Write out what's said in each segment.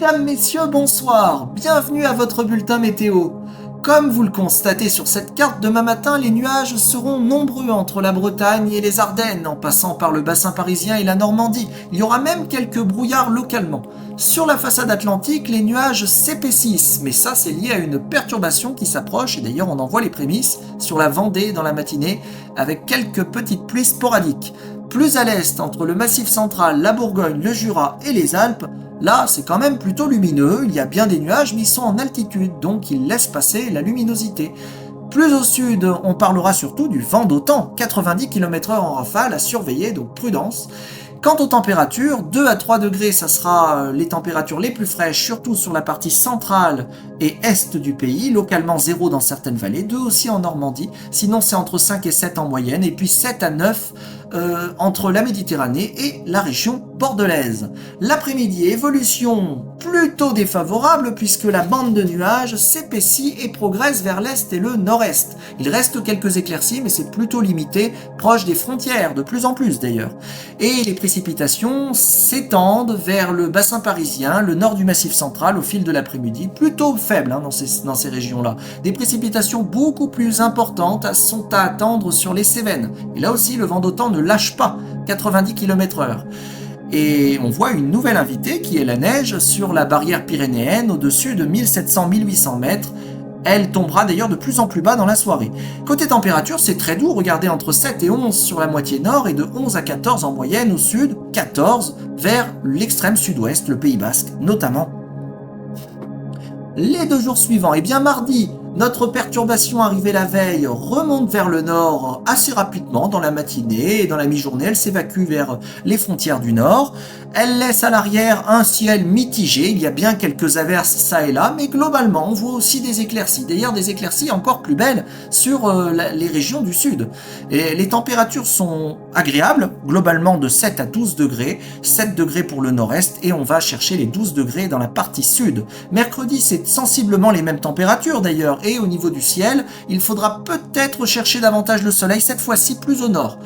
Mesdames, Messieurs, bonsoir, bienvenue à votre bulletin météo. Comme vous le constatez sur cette carte, demain matin, les nuages seront nombreux entre la Bretagne et les Ardennes, en passant par le bassin parisien et la Normandie. Il y aura même quelques brouillards localement. Sur la façade atlantique, les nuages s'épaississent, mais ça c'est lié à une perturbation qui s'approche, et d'ailleurs on en voit les prémices sur la Vendée dans la matinée, avec quelques petites pluies sporadiques. Plus à l'est, entre le Massif central, la Bourgogne, le Jura et les Alpes, là, c'est quand même plutôt lumineux, il y a bien des nuages, mais ils sont en altitude, donc ils laissent passer la luminosité. Plus au sud, on parlera surtout du vent d'autant, 90 km/h en rafale à surveiller, donc prudence. Quant aux températures, 2 à 3 degrés, ça sera les températures les plus fraîches, surtout sur la partie centrale et est du pays, localement 0 dans certaines vallées, 2 aussi en Normandie, sinon c'est entre 5 et 7 en moyenne, et puis 7 à 9 entre la Méditerranée et la région bordelaise. L'après-midi, évolution plutôt défavorable puisque la bande de nuages s'épaissit et progresse vers l'est et le nord-est. Il reste quelques éclaircies, mais c'est plutôt limité, proche des frontières, de plus en plus d'ailleurs. Et les précipitations s'étendent vers le bassin parisien, le nord du Massif central au fil de l'après-midi, plutôt faibles dans ces régions-là. Des précipitations beaucoup plus importantes sont à attendre sur les Cévennes. Et là aussi, le vent d'autant ne lâche pas, 90 km/h. Et on voit une nouvelle invitée qui est la neige sur la barrière pyrénéenne au-dessus de 1700-1800 mètres. Elle tombera d'ailleurs de plus en plus bas dans la soirée. Côté température, c'est très doux, regardez entre 7 et 11 sur la moitié nord et de 11 à 14 en moyenne au sud, 14 vers l'extrême sud-ouest, le Pays Basque notamment. Les 2 jours suivants, et bien mardi, notre perturbation arrivée la veille remonte vers le nord assez rapidement dans la matinée et dans la mi-journée, elle s'évacue vers les frontières du nord. Elle laisse à l'arrière un ciel mitigé, il y a bien quelques averses ça et là, mais globalement on voit aussi des éclaircies, d'ailleurs des éclaircies encore plus belles sur les régions du sud. Et les températures sont agréables, globalement de 7 à 12 degrés, 7 degrés pour le nord-est et on va chercher les 12 degrés dans la partie sud. Mercredi c'est sensiblement les mêmes températures d'ailleurs, et au niveau du ciel, il faudra peut-être chercher davantage le soleil, cette fois-ci plus au nord.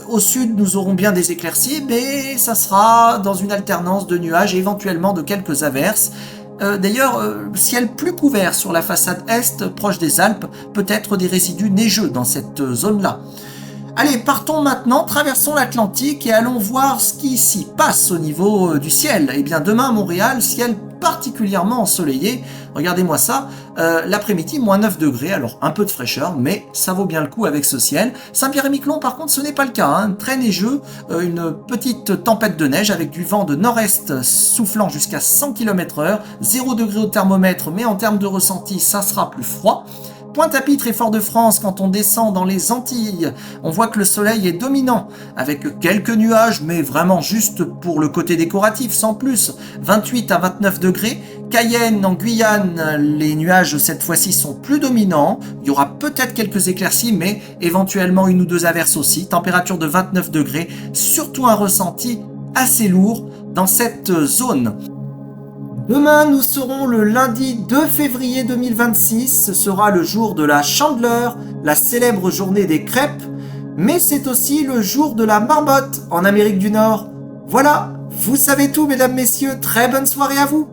Au sud, nous aurons bien des éclaircies, mais ça sera dans une alternance de nuages et éventuellement de quelques averses. D'ailleurs, ciel plus couvert sur la façade est, proche des Alpes, peut-être des résidus neigeux dans cette zone-là. Allez, partons maintenant, traversons l'Atlantique et allons voir ce qui s'y passe au niveau du ciel. Eh bien, demain à Montréal, ciel particulièrement ensoleillé. Regardez-moi ça, l'après-midi, moins 9 degrés, alors un peu de fraîcheur, mais ça vaut bien le coup avec ce ciel. Saint-Pierre-et-Miquelon, par contre, ce n'est pas le cas, hein. Très neigeux, une petite tempête de neige avec du vent de nord-est soufflant jusqu'à 100 km/h, 0 degré au thermomètre, mais en termes de ressenti, ça sera plus froid. Pointe-à-Pitre et Fort-de-France, quand on descend dans les Antilles, on voit que le soleil est dominant, avec quelques nuages, mais vraiment juste pour le côté décoratif, sans plus. 28 à 29 degrés. Cayenne, en Guyane, les nuages cette fois-ci sont plus dominants. Il y aura peut-être quelques éclaircies, mais éventuellement une ou deux averses aussi. Température de 29 degrés, surtout un ressenti assez lourd dans cette zone. Demain, nous serons le lundi 2 février 2026, ce sera le jour de la Chandeleur, la célèbre journée des crêpes, mais c'est aussi le jour de la marmotte en Amérique du Nord. Voilà, vous savez tout mesdames, messieurs, très bonne soirée à vous.